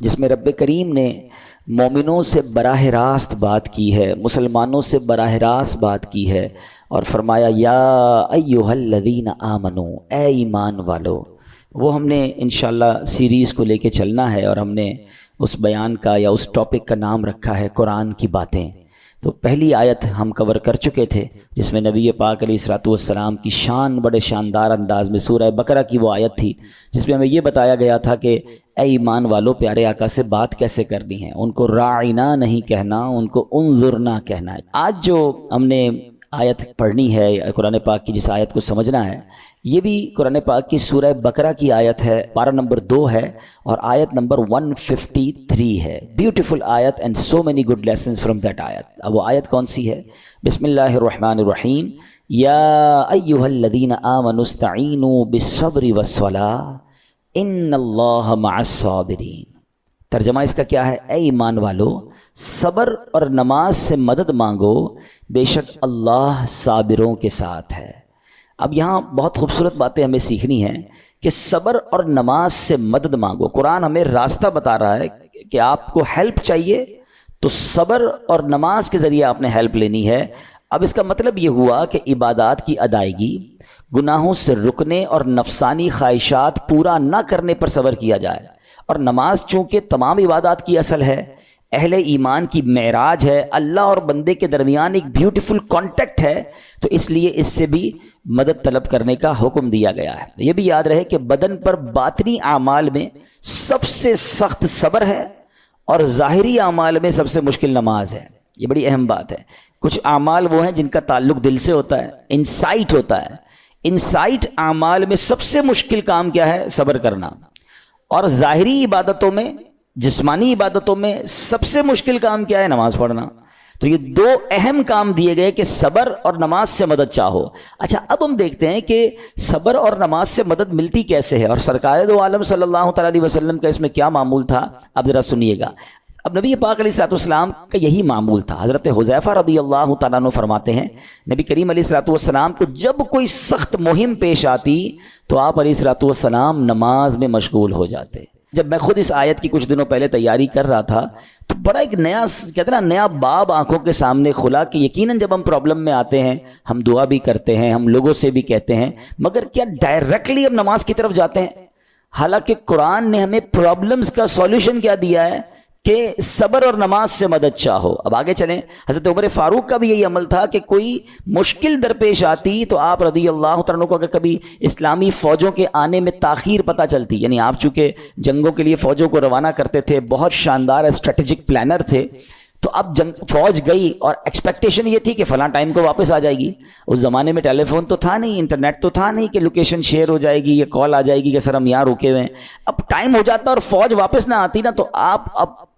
جس میں رب کریم نے مومنوں سے براہ راست بات کی ہے، مسلمانوں سے براہ راست بات کی ہے، اور فرمایا یا ایھا الذین آمنو، اے ایمان والو۔ وہ ہم نے انشاءاللہ سیریز کو لے کے چلنا ہے، اور ہم نے اس بیان کا یا اس ٹاپک کا نام رکھا ہے قرآن کی باتیں۔ تو پہلی آیت ہم کور کر چکے تھے، جس میں نبی پاک علیہ الصلوۃ والسلام کی شان بڑے شاندار انداز میں، سورہ بقرہ کی وہ آیت تھی جس میں ہمیں یہ بتایا گیا تھا کہ اے ایمان والو، پیارے آقا سے بات کیسے کرنی ہے، ان کو راعنا نہیں کہنا، ان کو انظرنا کہنا ہے۔ آج جو ہم نے آیت پڑھنی ہے قرآن پاک کی، جس آیت کو سمجھنا ہے، یہ بھی قرآن پاک کی سورہ بقرہ کی آیت ہے، پارہ نمبر 2 ہے اور آیت نمبر 153 ہے۔ بیوٹیفل آیت and so many good lessons from that آیت۔ اب وہ آیت کون سی ہے؟ بسم اللہ الرحمن الرحیم، یا ایھا الذین آمنوا استعینوا بالصبر والصلاۃ ان اللہ مع الصابرین۔ ترجمہ اس کا کیا ہے؟ اے ایمان والو، صبر اور نماز سے مدد مانگو، بے شک اللہ صابروں کے ساتھ ہے۔ اب یہاں بہت خوبصورت باتیں ہمیں سیکھنی ہیں کہ صبر اور نماز سے مدد مانگو۔ قرآن ہمیں راستہ بتا رہا ہے کہ آپ کو ہیلپ چاہیے تو صبر اور نماز کے ذریعے آپ نے ہیلپ لینی ہے۔ اب اس کا مطلب یہ ہوا کہ عبادات کی ادائیگی، گناہوں سے رکنے اور نفسانی خواہشات پورا نہ کرنے پر صبر کیا جائے، اور نماز چونکہ تمام عبادات کی اصل ہے، اہل ایمان کی معراج ہے، اللہ اور بندے کے درمیان ایک بیوٹیفل کانٹیکٹ ہے، تو اس لیے اس سے بھی مدد طلب کرنے کا حکم دیا گیا ہے۔ یہ بھی یاد رہے کہ بدن پر باطنی اعمال میں سب سے سخت صبر ہے، اور ظاہری اعمال میں سب سے مشکل نماز ہے۔ یہ بڑی اہم بات ہے۔ کچھ اعمال وہ ہیں جن کا تعلق دل سے ہوتا ہے، انسائٹ ہوتا ہے۔ انسائٹ اعمال میں سب سے مشکل کام کیا ہے؟ صبر کرنا۔ اور ظاہری عبادتوں میں، جسمانی عبادتوں میں سب سے مشکل کام کیا ہے؟ نماز پڑھنا۔ تو یہ دو اہم کام دیے گئے کہ صبر اور نماز سے مدد چاہو۔ اچھا، اب ہم دیکھتے ہیں کہ صبر اور نماز سے مدد ملتی کیسے ہے، اور سرکار دو عالم صلی اللہ تعالیٰ علیہ وسلم کا اس میں کیا معمول تھا، اب ذرا سنیے گا۔ اب نبی پاک علیہ الصلوۃ والسلام کا یہی معمول تھا۔ حضرت حذیفہ رضی اللہ تعالیٰ عنہ فرماتے ہیں، نبی کریم علیہ الصلوۃ والسلام کو جب کوئی سخت مہم پیش آتی تو آپ علیہ الصلوۃ والسلام نماز میں مشغول ہو جاتے۔ جب میں خود اس آیت کی کچھ دنوں پہلے تیاری کر رہا تھا تو بڑا ایک نیا، کہتے ہیں نا، نیا باب آنکھوں کے سامنے کھلا کہ یقیناً جب ہم پرابلم میں آتے ہیں ہم دعا بھی کرتے ہیں، ہم لوگوں سے بھی کہتے ہیں، مگر کیا ڈائریکٹلی ہم نماز کی طرف جاتے ہیں؟ حالانکہ قرآن نے ہمیں پرابلمز کا سولوشن کیا دیا ہے کہ صبر اور نماز سے مدد چاہو۔ اب آگے چلیں، حضرت عمر فاروق کا بھی یہی عمل تھا کہ کوئی مشکل درپیش آتی تو آپ رضی اللہ عنہ کو اگر کبھی اسلامی فوجوں کے آنے میں تاخیر پتہ چلتی، یعنی آپ چونکہ جنگوں کے لیے فوجوں کو روانہ کرتے تھے، بہت شاندار اسٹریٹجک پلانر تھے، تو اب فوج گئی اور ایکسپیکٹیشن یہ تھی کہ فلاں ٹائم کو واپس آ جائے گی۔ اس زمانے میں ٹیلی فون تو تھا نہیں، انٹرنیٹ تو تھا نہیں کہ لوکیشن شیئر ہو جائے گی یا کال آ جائے گی کہ سر ہم یہاں رکے ہوئے ہیں۔ اب ٹائم ہو جاتا اور فوج واپس نہ آتی نا، تو آپ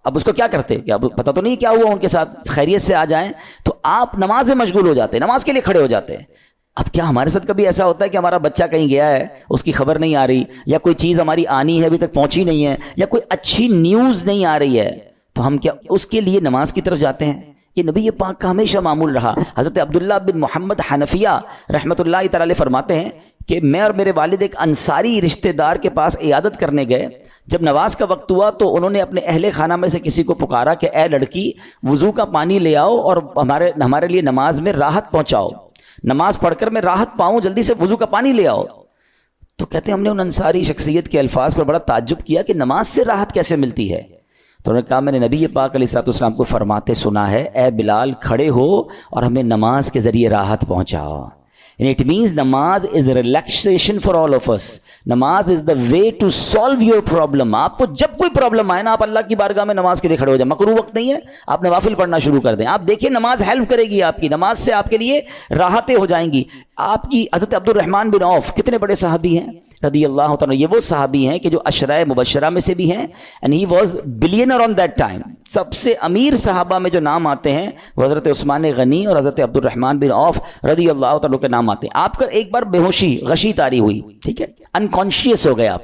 اب اس کو کیا کرتے کہ اب پتہ تو نہیں کیا ہوا ان کے ساتھ، خیریت سے آ جائیں، تو آپ نماز میں مشغول ہو جاتے، نماز کے لیے کھڑے ہو جاتے ہیں۔ اب کیا ہمارے ساتھ کبھی ایسا ہوتا ہے کہ ہمارا بچہ کہیں گیا ہے، اس کی خبر نہیں آ رہی، یا کوئی چیز ہماری آنی ہے ابھی تک پہنچی نہیں ہے، یا کوئی اچھی نیوز نہیں آ رہی ہے، تو ہم کیا اس کے لیے نماز کی طرف جاتے ہیں؟ یہ نبی پاک کا ہمیشہ معمول رہا۔ حضرت عبداللہ بن محمد حنفیہ رحمۃ اللہ تعالی فرماتے ہیں کہ میں اور میرے والد ایک انصاری رشتہ دار کے پاس عیادت کرنے گئے۔ جب نماز کا وقت ہوا تو انہوں نے اپنے اہل خانہ میں سے کسی کو پکارا کہ اے لڑکی، وضو کا پانی لے آؤ اور ہمارے لیے نماز میں راحت پہنچاؤ، نماز پڑھ کر میں راحت پاؤں، جلدی سے وضو کا پانی لے آؤ۔ تو کہتے ہیں ہم نے ان انصاری شخصیت کے الفاظ پر بڑا تعجب کیا کہ نماز سے راحت کیسے ملتی ہے؟ تو انہوں نے کہا میں نے نبی پاک علیہ الصلوۃ والسلام کو فرماتے سنا ہے، اے بلال کھڑے ہو اور ہمیں نماز کے ذریعے راحت پہنچاؤ۔ It means نماز is relaxation for all of us. نماز is the way to solve your problem. آپ کو جب کوئی پرابلم آئے نا، آپ اللہ کی بارگاہ میں نماز کے لیے کھڑے ہو جائیں۔ مکروہ وقت نہیں ہے، آپ نوافل پڑھنا شروع کر دیں۔ آپ دیکھیں نماز ہیلپ کرے گی، آپ کی نماز سے آپ کے لیے راحتیں ہو جائیں گی۔ آپ کی حضرت عبد الرحمن بن عوف کتنے بڑے صحابی ہیں رضی اللہ تعالیٰ، یہ وہ صحابی ہیں کہ جو عشرۂ مبشرہ میں سے بھی ہیں، and he was billionaire on that time۔ سب سے امیر صحابہ میں جو نام آتے ہیں وہ حضرت عثمان غنی اور حضرت عبد الرحمن بن عوف رضی اللہ تعالیٰ کے نام آتے ہیں۔ آپ کا ایک بار بے ہوشی، غشی طاری ہوئی، ٹھیک ہے، انکانشیس ہو گئے آپ،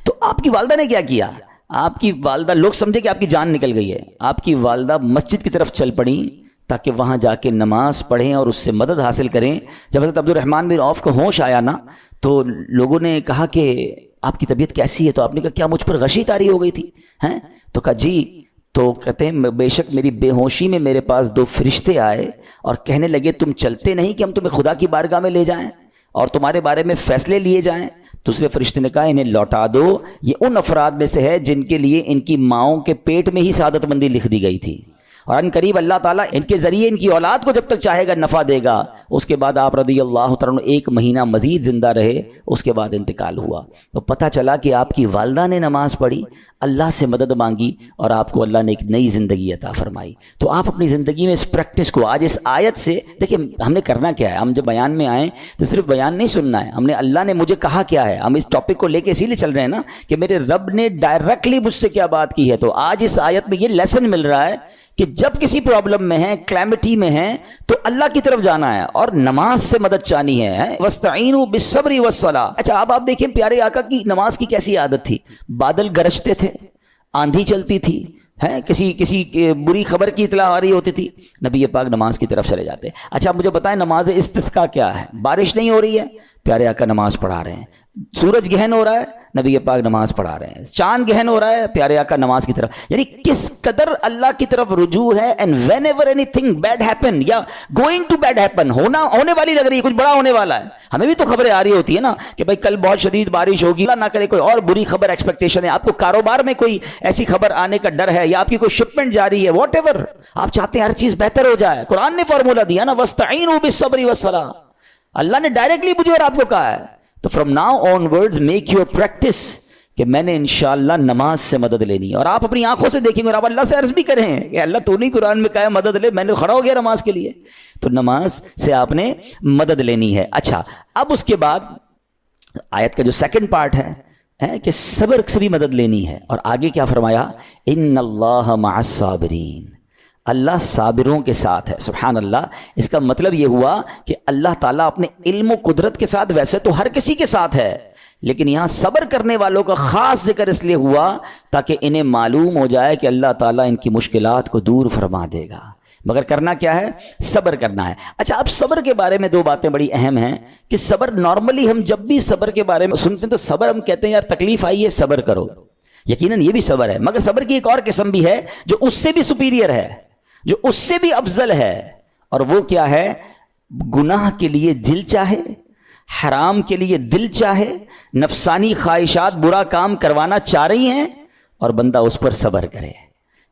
تو آپ کی والدہ نے کیا کیا؟ آپ کی والدہ، لوگ سمجھے کہ آپ کی جان نکل گئی ہے، آپ کی والدہ مسجد کی طرف چل پڑیں تاکہ وہاں جا کے نماز پڑھیں اور اس سے مدد حاصل کریں۔ جب حضرت عبد الرحمن بن عوف کو ہوش آیا نا، تو لوگوں نے کہا کہ آپ کی طبیعت کیسی ہے؟ تو آپ نے کہا کیا مجھ پر غشی طاری ہو گئی تھی ہیں؟ تو کہا جی. تو کہتے ہیں بے شک میری بے ہوشی میں میرے پاس 2 فرشتے آئے اور کہنے لگے تم چلتے نہیں کہ ہم تمہیں خدا کی بارگاہ میں لے جائیں اور تمہارے بارے میں فیصلے لیے جائیں؟ دوسرے فرشتے نے کہا انہیں لوٹا دو، یہ ان افراد میں سے ہے جن کے لیے ان کی ماؤں کے پیٹ میں ہی سعادت مندی لکھ دی گئی تھی، اور ان قریب اللہ تعالیٰ ان کے ذریعے ان کی اولاد کو جب تک چاہے گا نفع دے گا. اس کے بعد آپ رضی اللہ تعالیٰ عنہ 1 مہینہ مزید زندہ رہے، اس کے بعد انتقال ہوا. تو پتہ چلا کہ آپ کی والدہ نے نماز پڑھی، اللہ سے مدد مانگی اور آپ کو اللہ نے ایک نئی زندگی عطا فرمائی. تو آپ اپنی زندگی میں اس پریکٹس کو آج اس آیت سے دیکھیں. ہم نے کرنا کیا ہے؟ ہم جب بیان میں آئیں تو صرف بیان نہیں سننا ہے، ہم نے اللہ نے مجھے کہا کیا ہے. ہم اس ٹاپک کو لے کے اسی لیے چل رہے ہیں نا کہ میرے رب نے ڈائریکٹلی مجھ سے کیا بات کی ہے. تو آج اس آیت میں یہ لیسن مل رہا ہے کہ جب کسی پرابلم میں ہیں، کلیمٹی میں ہیں، تو اللہ کی طرف جانا ہے اور نماز سے مدد چاہنی ہے. وَاسْتَعِينُوا بِالصَّبْرِ وَالصَّلَاةِ. اچھا اب آپ دیکھیں پیارے آقا کی نماز کی کیسی عادت تھی. بادل گرجتے تھے، آندھی چلتی تھی، کسی بری خبر کی اطلاع آ رہی ہوتی تھی، نبی پاک نماز کی طرف چلے جاتے. اچھا مجھے بتائیں نماز استسقاء کیا ہے؟ بارش نہیں ہو رہی ہے، پیارے آقا نماز پڑھا رہے ہیں. سورج گہن ہو رہا ہے، نبی پاک نماز پڑھا رہے ہیں. چاند گہن ہو رہا ہے، پیارے آقا نماز کی طرف. یعنی کس قدر اللہ کی طرف رجوع ہے. And whenever anything bad happen یا گوئنگ ٹو بیڈ ہیپن، ہونے والی لگ رہی ہے، کچھ بڑا ہونے والا ہے. ہمیں بھی تو خبریں آ رہی ہوتی ہے نا کہ بھائی کل بہت شدید بارش ہوگی، اللہ نہ کرے کوئی اور بری خبر ایکسپیکٹیشن ہے. آپ کو کاروبار میں کوئی ایسی خبر آنے کا ڈر ہے یا آپ کی کوئی شپمنٹ جاری ہے، واٹ ایور آپ چاہتے ہیں ہر چیز بہتر ہو جائے. قرآن نے فارمولا دیا نا وَاسْتَعِينُوا بِالصَّبْرِ وَالصَّلَاةِ. اللہ نے ڈائریکٹلی مجھے اور آپ کو کہا ہے. تو from now on words make your practice کہ میں نے انشاءاللہ نماز سے مدد لینی ہے. اور آپ اپنی آنکھوں سے دیکھیں گے اور آپ اللہ سے عرض بھی کریں کہ اللہ تو نہیں قرآن میں کہا ہے مدد لے، میں نے کھڑا ہو گیا نماز کے لیے. تو نماز سے آپ نے مدد لینی ہے. اچھا اب اس کے بعد آیت کا جو سیکنڈ پارٹ ہے کہ صبر سے بھی مدد لینی ہے. اور آگے کیا فرمایا؟ ان اللہ مع الصابرین، اللہ صابروں کے ساتھ ہے. سبحان اللہ. اس کا مطلب یہ ہوا کہ اللہ تعالیٰ اپنے علم و قدرت کے ساتھ ویسے تو ہر کسی کے ساتھ ہے، لیکن یہاں صبر کرنے والوں کا خاص ذکر اس لیے ہوا تاکہ انہیں معلوم ہو جائے کہ اللہ تعالیٰ ان کی مشکلات کو دور فرما دے گا. مگر کرنا کیا ہے؟ صبر کرنا ہے. اچھا اب صبر کے بارے میں 2 باتیں بڑی اہم ہیں کہ صبر نارملی ہم جب بھی صبر کے بارے میں سنتے ہیں تو صبر ہم کہتے ہیں یار تکلیف آئی ہے صبر کرو. یقیناً یہ بھی صبر ہے، مگر صبر کی ایک اور قسم بھی ہے جو اس سے بھی سپیریئر ہے، جو اس سے بھی افضل ہے. اور وہ کیا ہے؟ گناہ کے لیے دل چاہے، حرام کے لیے دل چاہے، نفسانی خواہشات برا کام کروانا چاہ رہی ہیں اور بندہ اس پر صبر کرے.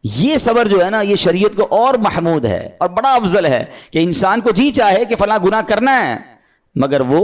یہ صبر جو ہے نا یہ شریعت کو اور محمود ہے اور بڑا افضل ہے کہ انسان کو جی چاہے کہ فلاں گناہ کرنا ہے مگر وہ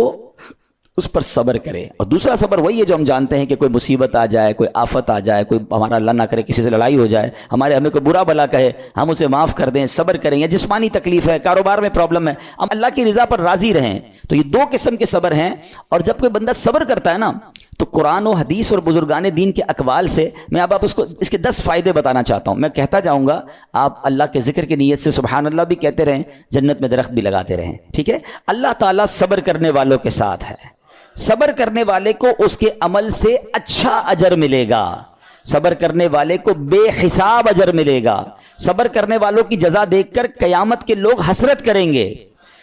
اس پر صبر کرے. اور دوسرا صبر وہی ہے جو ہم جانتے ہیں کہ کوئی مصیبت آ جائے، کوئی آفت آ جائے، کوئی ہمارا اللہ نہ کرے کسی سے لڑائی ہو جائے، ہمیں کوئی برا بلا کہے، ہم اسے معاف کر دیں، صبر کریں. یا جسمانی تکلیف ہے، کاروبار میں پرابلم ہے، ہم اللہ کی رضا پر راضی رہیں. تو یہ 2 قسم کے صبر ہیں. اور جب کوئی بندہ صبر کرتا ہے نا تو قرآن و حدیث اور بزرگان دین کے اقوال سے میں اب آپ اس کے 10 فائدے بتانا چاہتا ہوں. میں کہتا جاؤں گا، آپ اللہ کے ذکر کی نیت سے سبحان اللہ بھی کہتے رہیں، جنت میں درخت بھی لگاتے رہیں. ٹھیک ہے؟ اللہ تعالیٰ صبر کرنے والوں کے ساتھ ہے. صبر کرنے والے کو اس کے عمل سے اچھا اجر ملے گا، صبر کرنے والے کو بے حساب اجر ملے گا. صبر کرنے والوں کی جزا دیکھ کر قیامت کے لوگ حسرت کریں گے.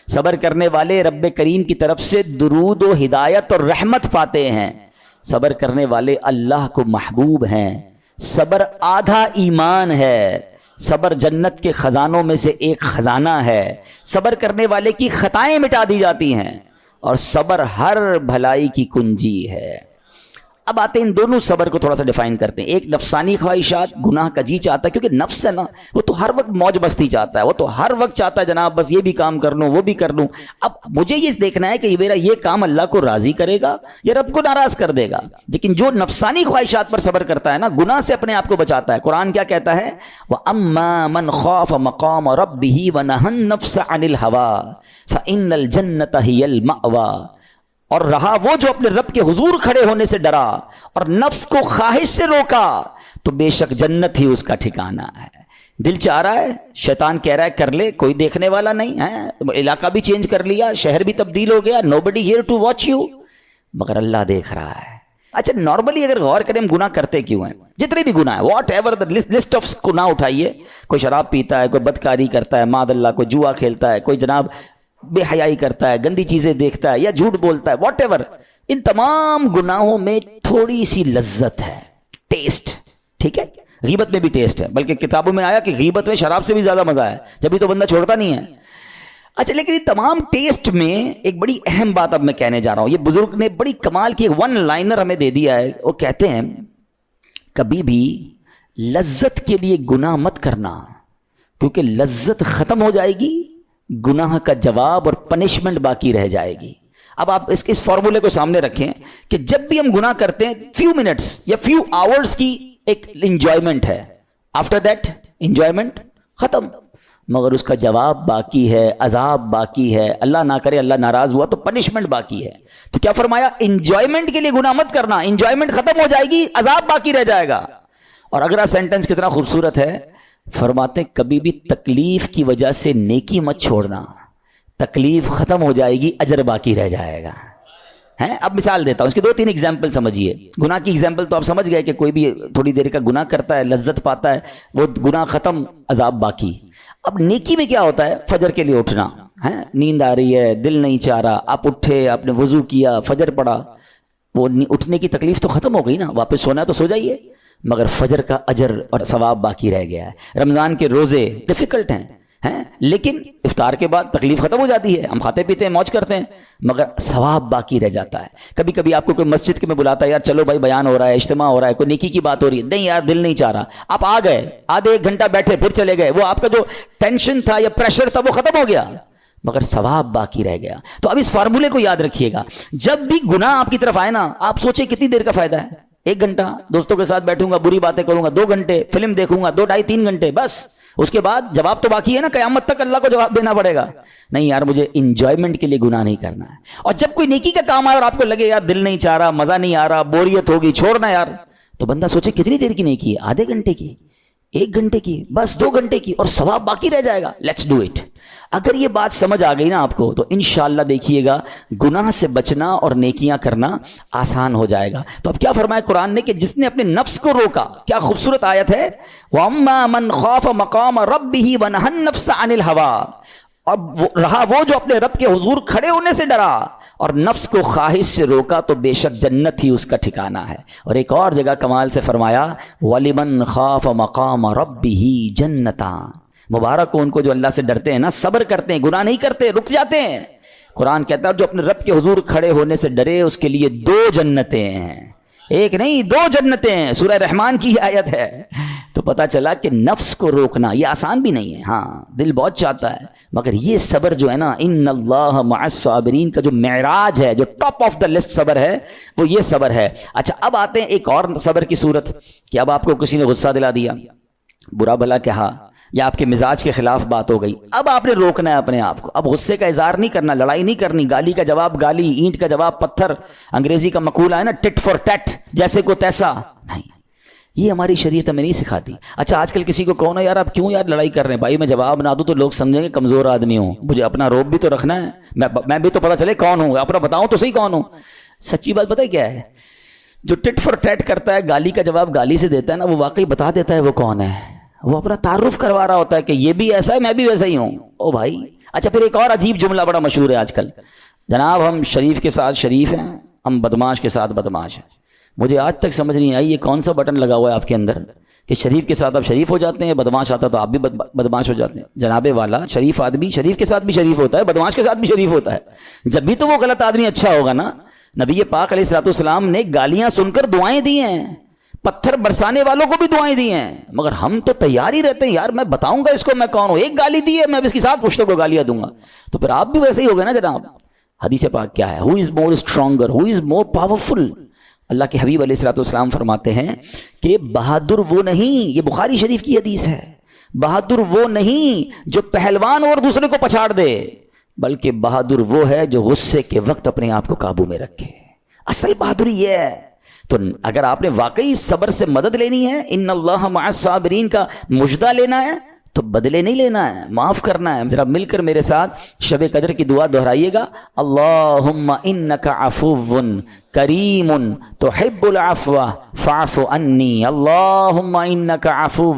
صبر کرنے والے رب کریم کی طرف سے درود و ہدایت اور رحمت پاتے ہیں. صبر کرنے والے اللہ کو محبوب ہیں. صبر آدھا ایمان ہے. صبر جنت کے خزانوں میں سے ایک خزانہ ہے. صبر کرنے والے کی خطائیں مٹا دی جاتی ہیں اور صبر ہر بھلائی کی کنجی ہے. اب آتے ہیں ان دونوں صبر کو تھوڑا سا ڈیفائن کرتے ہیں. ایک نفسانی خواہشات، گناہ کا جی چاہتا ہے، کیونکہ نفس ہے نا وہ تو ہر وقت موج مستی چاہتا ہے، وہ تو ہر وقت چاہتا ہے جناب بس یہ بھی کام کر لوں وہ بھی کر لوں. اب مجھے یہ دیکھنا ہے کہ میرا یہ کام اللہ کو راضی کرے گا یا رب کو ناراض کر دے گا. لیکن جو نفسانی خواہشات پر صبر کرتا ہے نا، گناہ سے اپنے آپ کو بچاتا ہے. قرآن کیا کہتا ہے؟ وَأَمَّا مَنْ خَافَ مَقَامَ رَبِّهِ وَنَهَى النَّفْسَ عَنِ الْهَوَىٰ فَإِنَّ الْجَنَّةَ هِيَ الْمَأْوَىٰ. اور رہا وہ جو اپنے رب کے حضور کھڑے ہونے سے ڈرا اور نفس کو خواہش سے روکا تو بے شک جنت ہی اس کا ٹھکانہ ہے. دل چاہ رہا ہے، شیطان کہہ رہا ہے کر لے، کوئی دیکھنے والا نہیں ہے، علاقہ بھی چینج کر لیا، شہر بھی تبدیل ہو گیا، nobody here to watch you، مگر اللہ دیکھ رہا ہے. اچھا نارملی اگر غور کریں ہم گناہ کرتے کیوں ہیں؟ جتنے بھی گناہ ہیں، what ever the list of گناہ اٹھائیے. کوئی شراب پیتا ہے، کوئی بدکاری کرتا ہے معاذ اللہ، کوئی جوا کھیلتا ہے، کوئی جناب بے حیائی کرتا ہے، گندی چیزیں دیکھتا ہے یا جھوٹ بولتا ہے، واٹ ایور. ان تمام گناہوں میں تھوڑی سی لذت ہے، ٹیسٹ، ٹھیک ہے؟ غیبت میں بھی ٹیسٹ ہے، بلکہ کتابوں میں آیا کہ غیبت میں شراب سے بھی زیادہ مزہ ہے، جبھی تو بندہ چھوڑتا نہیں ہے۔ اچھا، لیکن یہ تمام ٹیسٹ میں ایک بڑی اہم بات اب میں کہنے جا رہا ہوں، یہ بزرگ نے بڑی کمال کی ایک ون لائنر ہمیں دے دیا ہے۔ وہ کہتے ہیں کبھی بھی لذت کے لیے گناہ مت کرنا، کیونکہ لذت ختم ہو جائے گی، گناہ کا جواب اور پنشمنٹ باقی رہ جائے گی۔ اب آپ اس فارمولے کو سامنے رکھیں کہ جب بھی ہم گناہ کرتے ہیں فیو منٹس یا فیو آورز کی ایک انجوائمنٹ ہے، آفٹر دیٹ انجوائمنٹ ختم، مگر اس کا جواب باقی ہے، عذاب باقی ہے، اللہ نہ کرے اللہ ناراض ہوا تو پنشمنٹ باقی ہے۔ تو کیا فرمایا؟ انجوائمنٹ کے لیے گناہ مت کرنا، انجوائمنٹ ختم ہو جائے گی، عذاب باقی رہ جائے گا۔ اور اگلا سینٹنس کتنا خوبصورت ہے، فرماتے ہیں کبھی بھی تکلیف کی وجہ سے نیکی مت چھوڑنا، تکلیف ختم ہو جائے گی، اجر باقی رہ جائے گا۔ اب مثال دیتا ہوں، اس کی 2-3 ایگزامپل سمجھیے۔ گناہ کی ایگزامپل تو آپ سمجھ گئے کہ کوئی بھی تھوڑی دیر کا گناہ کرتا ہے، لذت پاتا ہے، وہ گناہ ختم، عذاب باقی۔ اب نیکی میں کیا ہوتا ہے؟ فجر کے لیے اٹھنا، نیند آ رہی ہے، دل نہیں چاہ رہا، آپ اٹھے، آپ نے وضو کیا، فجر پڑھا، وہ اٹھنے کی تکلیف تو ختم ہو گئی نا، واپس سونا ہے تو سو جائیے، مگر فجر کا اجر اور ثواب باقی رہ گیا ہے۔ رمضان کے روزے ڈیفیکلٹ ہیں، لیکن افطار کے بعد تکلیف ختم ہو جاتی ہے، ہم کھاتے پیتے ہیں، موج کرتے ہیں، مگر ثواب باقی رہ جاتا ہے۔ کبھی کبھی آپ کو کوئی مسجد کے میں بلاتا ہے، یار چلو بھائی بیان ہو رہا ہے، اجتماع ہو رہا ہے، کوئی نیکی کی بات ہو رہی ہے، نہیں یار دل نہیں چاہ رہا، آپ آ گئے، آدھے 1 گھنٹہ بیٹھے پھر چلے گئے، وہ آپ کا جو ٹینشن تھا یا پریشر تھا وہ ختم ہو گیا، مگر ثواب باقی رہ گیا۔ تو اب اس فارمولے کو یاد رکھیے گا، جب بھی گناہ آپ کی طرف آئے نا، آپ سوچیں کتنی دیر کا فائدہ ہے؟ 1 گھنٹہ دوستوں کے ساتھ بیٹھوں گا، بری باتیں کروں گا، 2 گھنٹے فلم دیکھوں گا، 2 ڈھائی 3 گھنٹے، بس اس کے بعد جواب تو باقی ہے نا، قیامت تک اللہ کو جواب دینا پڑے گا۔ نہیں یار، مجھے انجوائمنٹ کے لیے گناہ نہیں کرنا ہے۔ اور جب کوئی نیکی کا کام آئے اور آپ کو لگے یار دل نہیں چاہ رہا، مزہ نہیں آ رہا، بوریت ہوگی، چھوڑنا یار، تو بندہ سوچے کتنی دیر کی نیکی ہے؟ آدھے گھنٹے کی، 1 گھنٹے کی، بس 2 گھنٹے کی، اور ثواب باقی رہ جائے گا۔ Let's do it. اگر یہ بات سمجھ آ گئی نا آپ کو، تو انشاءاللہ دیکھیے گا گناہ سے بچنا اور نیکیاں کرنا آسان ہو جائے گا۔ تو اب کیا فرمایا قرآن نے کہ جس نے اپنے نفس کو روکا، کیا خوبصورت آیت ہے، وَأَمَّا مَنْ خَافَ مَقَامَ رَبِّهِ وَنَهَى النَّفْسَ عَنِ الْهَوَىٰ، اور رہا وہ جو اپنے رب کے حضور کھڑے ہونے سے ڈرا اور نفس کو خواہش سے روکا، تو بے شک جنت ہی اس کا ٹھکانہ ہے۔ اور ایک اور جگہ کمال سے فرمایا وَلِمَنْ خَافَ مَقَامَ رَبِّهِ جَنَّتَانِ، مبارک ہو ان کو جو اللہ سے ڈرتے ہیں نا، صبر کرتے ہیں، گناہ نہیں کرتے، رک جاتے ہیں۔ قرآن کہتا ہے جو اپنے رب کے حضور کھڑے ہونے سے ڈرے، اس کے لیے 2 جنتیں ہیں، 1 نہیں 2 جنتیں ہیں۔ سورہ رحمان کی آیت ہے۔ تو پتا چلا کہ نفس کو روکنا یہ آسان بھی نہیں ہے، ہاں دل بہت چاہتا ہے، مگر یہ صبر جو ہے نا، ان اللہ مع الصابرین کا جو معراج ہے، جو ٹاپ آف دا لسٹ صبر ہے، وہ یہ صبر ہے۔ اچھا، اب آتے ہیں ایک اور صبر کی صورت کہ اب آپ کو کسی نے غصہ دلا دیا، برا بھلا کہا، یا آپ کے مزاج کے خلاف بات ہو گئی، اب آپ نے روکنا ہے اپنے آپ کو، اب غصے کا اظہار نہیں کرنا، لڑائی نہیں کرنی، گالی کا جواب گالی، اینٹ کا جواب پتھر، انگریزی کا مقولہ ہے نا ٹٹ فار ٹیٹ، جیسے کو تیسا، نہیں، یہ ہماری شریعت ہمیں نہیں سکھاتی۔ اچھا، آج کل کسی کو کہو نا یار آپ کیوں یار لڑائی کر رہے ہیں، بھائی میں جواب نہ دوں تو لوگ سمجھیں گے کمزور آدمی ہوں، مجھے اپنا روب بھی تو رکھنا ہے، میں بھی تو پتا چلے کون ہوں، اپنا بتاؤں تو صحیح کون ہوں۔ سچی بات پتہ ہے کیا ہے، جو ٹٹ فار ٹیٹ کرتا ہے، گالی کا جواب گالی سے دیتا ہے نا، وہ واقعی بتا دیتا ہے وہ کون ہے، وہ اپنا تعارف کروا رہا ہوتا ہے کہ یہ بھی ایسا ہے، میں بھی ویسا ہی ہوں، او بھائی۔ اچھا، پھر ایک اور عجیب جملہ بڑا مشہور ہے آج کل، جناب ہم شریف کے ساتھ شریف ہیں، ہم بدماش کے ساتھ بدماش ہیں۔ مجھے آج تک سمجھ نہیں آئی یہ کون سا بٹن لگا ہوا ہے آپ کے اندر کہ شریف کے ساتھ آپ شریف ہو جاتے ہیں، بدماش آتا تو آپ بھی بدماش ہو جاتے ہیں۔ جناب والا، شریف آدمی شریف کے ساتھ بھی شریف ہوتا ہے، بدماش کے ساتھ بھی شریف ہوتا ہے، جب بھی تو وہ غلط آدمی اچھا ہوگا نا۔ نبی پاک علیہ الصلوۃ والسلام نے گالیاں سن کر دعائیں دی ہیں، پتھر برسانے والوں کو بھی دعائیں دی ہیں، مگر ہم تو تیار ہی رہتے ہیں، یار میں بتاؤں گا اس کو میں کون ہوں، ایک گالی دی ہے میں اس کے ساتھ پشتوں کو گالیاں دوں گا، تو پھر آپ بھی ویسے ہی ہو گئے نا جناب۔ حدیث پاک کیا ہے، ہو از مور اسٹرانگر، ہو از مور پاورفل۔ اللہ کے حبیب علیہ الصلوۃ والسلام فرماتے ہیں کہ بہادر وہ نہیں، یہ بخاری شریف کی حدیث ہے، بہادر وہ نہیں جو پہلوان اور دوسرے کو پچھاڑ دے، بلکہ بہادر وہ ہے جو غصے کے وقت اپنے آپ کو قابو میں رکھے۔ اصل بہادری یہ ہے۔ تو اگر آپ نے واقعی صبر سے مدد لینی ہے، ان اللہ مع الصابرین کا مجدہ لینا ہے، تو بدلے نہیں لینا ہے، معاف کرنا ہے۔ ذرا مل کر میرے ساتھ شب قدر کی دعا دہرائیے گا، اللہم انک عفو کریم تحب العفو فاعف عنی، اللہم انک عفو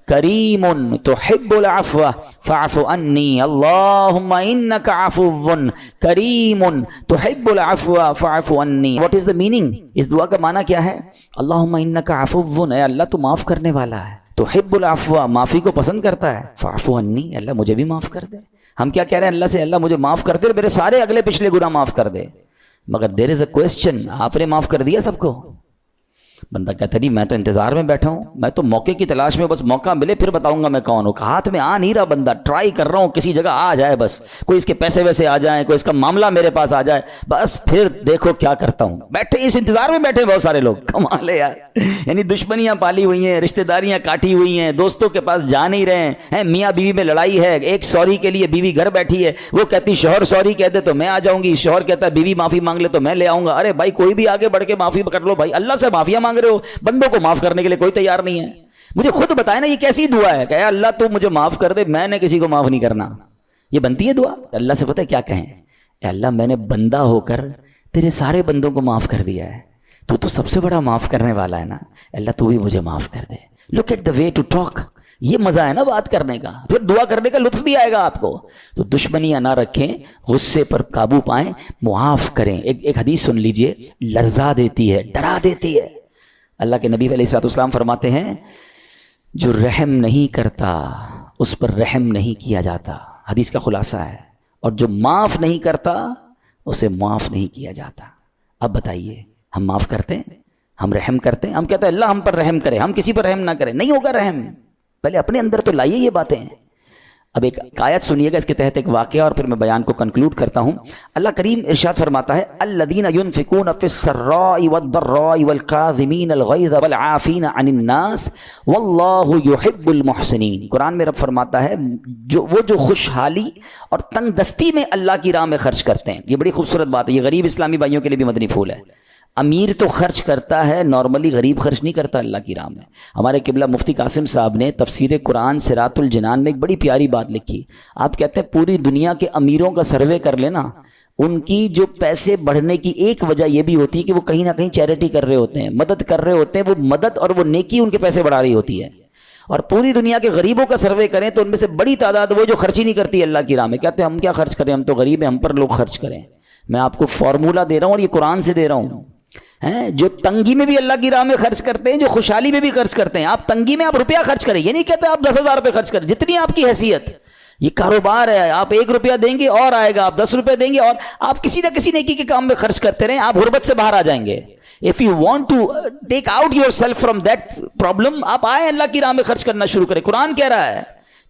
کریم تحب العفو فاعف عنی، اللہم انک عفو کریم تحب العفو فاعف عنی۔ What is the meaning? اس دعا کا معنی کیا ہے؟ اللہم انک عفو، اے اللہ تو معاف کرنے والا ہے، تحب العفو معافی کو پسند کرتا ہے، فاعف عنی اللہ مجھے بھی معاف کر دے۔ ہم کیا کہہ رہے ہیں اللہ سے؟ اللہ مجھے معاف کر دے اور میرے سارے اگلے پچھلے گناہ معاف کر دے۔ مگر دیر از اے کوسچن، آپ نے معاف کر دیا سب کو؟ بندہ کہتا نہیں میں تو انتظار میں بیٹھا ہوں، میں تو موقع کی تلاش میں، بس موقع ملے پھر بتاؤں گا میں کون ہوں۔ ہاتھ میں آ نہیں رہا بندہ، ٹرائی کر رہا ہوں کسی جگہ آ جائے، بس کوئی اس کے پیسے ویسے آ جائیں، کوئی اس کا معاملہ میرے پاس آ جائے، بس پھر دیکھو کیا کرتا ہوں۔ بیٹھے اس انتظار میں بیٹھے بہت سارے لوگ، کمال ہے یار، یعنی دشمنیاں پالی ہوئی ہیں، رشتہ داریاں کاٹی ہوئی ہیں، دوستوں کے پاس جا نہیں رہے ہیں، میاں بیوی میں لڑائی ہے، ایک سوری کے لیے بیوی گھر بیٹھی ہے، وہ کہتی شوہر سوری کہہ دے تو میں آ جاؤں گی، شوہر کہتا ہے بیوی معافی مانگ لے تو میں لے آؤں گا۔ ارے بھائی کوئی بھی آگے بڑھ کے معافی کر لو بھائی، اللہ سے معافیاں مانگ رہے ہو، بندوں کو معاف کرنے کے لیے کوئی تیار نہیں ہے۔ مجھے خود بتائے نا یہ کیسی دعا ہے کہ اے اللہ تو مجھے معاف کر دے، میں نے کسی کو معاف نہیں کرنا، یہ بنتی ہے دعا؟ اللہ سے پتہ ہے کیا کہیں؟ اے اللہ میں نے بندہ ہو کر تیرے سارے بندوں کو معاف کر دیا ہے، تو سب سے بڑا معاف کرنے والا ہے نا، اللہ تو بھی مجھے معاف کر دے۔ Look at the way to talk, یہ مزہ ہے نا بات کرنے کا، پھر دعا کرنے کا لطف بھی آئے گا آپ کو۔ تو دشمنیاں نہ رکھیں، غصے پر قابو پائیں، معاف کریں۔ ایک حدیث سن لیجئے، لرزا دیتی ہے، ڈرا دیتی ہے۔ اللہ کے نبی علیہ السلام فرماتے ہیں جو رحم نہیں کرتا اس پر رحم نہیں کیا جاتا، حدیث کا خلاصہ ہے، اور جو معاف نہیں کرتا اسے معاف نہیں کیا جاتا۔ اب بتائیے ہم معاف کرتے ہیں، ہم رحم کرتے ہیں؟ ہم کہتے ہیں اللہ ہم پر رحم کرے، ہم کسی پر رحم نہ کریں، نہیں ہوگا رحم، پہلے اپنے اندر تو لائیے یہ باتیں۔ اب ایک آیت سنیے گا، اس کے تحت ایک واقعہ اور پھر میں بیان کو کنکلوڈ کرتا ہوں۔ اللہ کریم ارشاد فرماتا ہے الذین ينفقون فی السراء والضراء والکاظمین الغیظ والعافین عن الناس واللہ یحب المحسنین۔ قرآن میں رب فرماتا ہے جو خوشحالی اور تنگ دستی میں اللہ کی راہ میں خرچ کرتے ہیں۔ یہ بڑی خوبصورت بات ہے، یہ غریب اسلامی بھائیوں کے لیے بھی مدنی پھول ہے۔ امیر تو خرچ کرتا ہے نارملی، غریب خرچ نہیں کرتا اللہ کی راہ میں۔ ہمارے قبلہ مفتی قاسم صاحب نے تفسیر قرآن صراط الجنان میں ایک بڑی پیاری بات لکھی۔ آپ کہتے ہیں پوری دنیا کے امیروں کا سروے کر لینا، ان کی جو پیسے بڑھنے کی ایک وجہ یہ بھی ہوتی ہے کہ وہ کہیں نہ کہیں چیریٹی کر رہے ہوتے ہیں، مدد کر رہے ہوتے ہیں، وہ مدد اور وہ نیکی ان کے پیسے بڑھا رہی ہوتی ہے۔ اور پوری دنیا کے غریبوں کا سروے کریں تو ان میں سے بڑی تعداد وہ جو خرچ ہی نہیں کرتی اللہ کی راہ میں۔ کہتے ہیں ہم کیا خرچ کریں، ہم تو غریب ہیں، ہم پر لوگ خرچ کریں۔ میں آپ کو فارمولہ دے رہا ہوں اور یہ قرآن سے دے رہا ہوں، جو تنگی میں بھی اللہ کی راہ میں خرچ کرتے ہیں، جو خوشحالی میں بھی خرچ کرتے ہیں۔ آپ تنگی میں آپ روپیہ خرچ کریں، یہ نہیں کہتے آپ 10,000 روپے خرچ کریں، جتنی آپ کی حیثیت۔ یہ کاروبار ہے، آپ 1 روپیہ دیں گے اور آئے گا، آپ 10 روپے دیں گے اور آپ کسی نہ کسی نیکی کے کام میں خرچ کرتے رہیں، آپ غربت سے باہر آ جائیں گے۔ If you want to take out yourself from that problem، آپ آئیں اللہ کی راہ میں خرچ کرنا شروع کریں۔ قرآن کہہ رہا ہے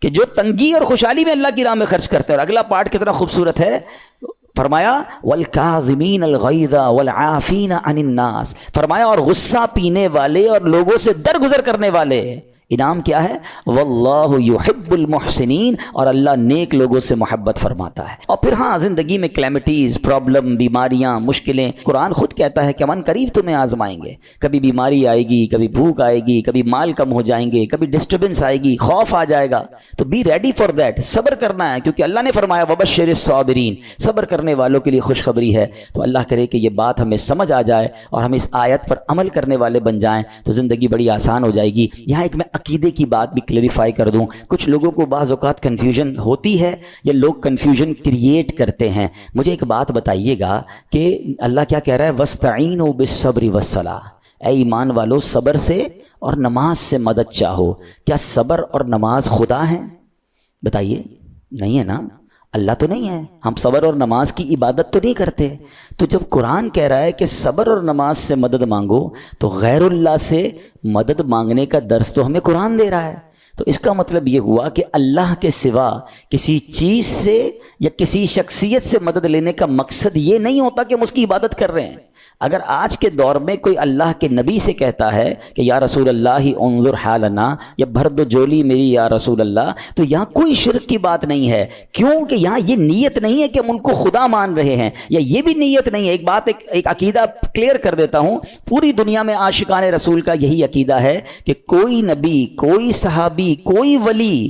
کہ جو تنگی اور خوشحالی میں اللہ کی راہ میں خرچ کرتے ہیں۔ اور اگلا پارٹ کتنا خوبصورت ہے، فرمایا والکاظمین الغیظ والعافین عن الناس، فرمایا اور غصہ پینے والے اور لوگوں سے درگزر کرنے والے۔ انعام کیا ہے؟ واللہ یحب المحسنین، اور اللہ نیک لوگوں سے محبت فرماتا ہے۔ اور پھر ہاں زندگی میں کلیمٹیز، پرابلم، بیماریاں، مشکلیں، قرآن خود کہتا ہے کہ من قریب تمہیں آزمائیں گے، کبھی بیماری آئے گی، کبھی بھوک آئے گی، کبھی مال کم ہو جائیں گے، کبھی ڈسٹربنس آئے گی، خوف آ جائے گا، تو بی ریڈی فار دیٹ، صبر کرنا ہے، کیونکہ اللہ نے فرمایا وبشر الصابرین، صبر کرنے والوں کے لیے خوشخبری ہے۔ تو اللہ کرے کہ یہ بات ہمیں سمجھ آ جائے اور ہم اس آیت پر عمل کرنے والے بن جائیں تو زندگی بڑی آسان ہو جائے گی۔ یہاں ایک میں عقیدے کی بات بھی کلیریفائی کر دوں، کچھ لوگوں کو بعض اوقات کنفیوژن ہوتی ہے یا لوگ کنفیوژن کریٹ کرتے ہیں۔ مجھے ایک بات بتائیے گا کہ اللہ کیا کہہ رہا ہے؟ وَاسْتَعِينُوا بِالصَّبْرِ وَالصَّلَاةِ، اے ایمان والو صبر سے اور نماز سے مدد چاہو۔ کیا صبر اور نماز خدا ہیں؟ بتائیے، نہیں ہے نا، اللہ تو نہیں ہے، ہم صبر اور نماز کی عبادت تو نہیں کرتے۔ تو جب قرآن کہہ رہا ہے کہ صبر اور نماز سے مدد مانگو، تو غیر اللہ سے مدد مانگنے کا درس تو ہمیں قرآن دے رہا ہے۔ تو اس کا مطلب یہ ہوا کہ اللہ کے سوا کسی چیز سے یا کسی شخصیت سے مدد لینے کا مقصد یہ نہیں ہوتا کہ ہم اس کی عبادت کر رہے ہیں۔ اگر آج کے دور میں کوئی اللہ کے نبی سے کہتا ہے کہ یا رسول اللہ انظر حالنا، یا بھر دو جولی میری یا رسول اللہ، تو یہاں کوئی شرک کی بات نہیں ہے، کیونکہ یہاں یہ نیت نہیں ہے کہ ہم ان کو خدا مان رہے ہیں، یا یہ بھی نیت نہیں ہے۔ ایک بات، ایک عقیدہ کلیئر کر دیتا ہوں، پوری دنیا میں عاشقان رسول کا یہی عقیدہ ہے کہ کوئی نبی، کوئی صحابی، کوئی ولی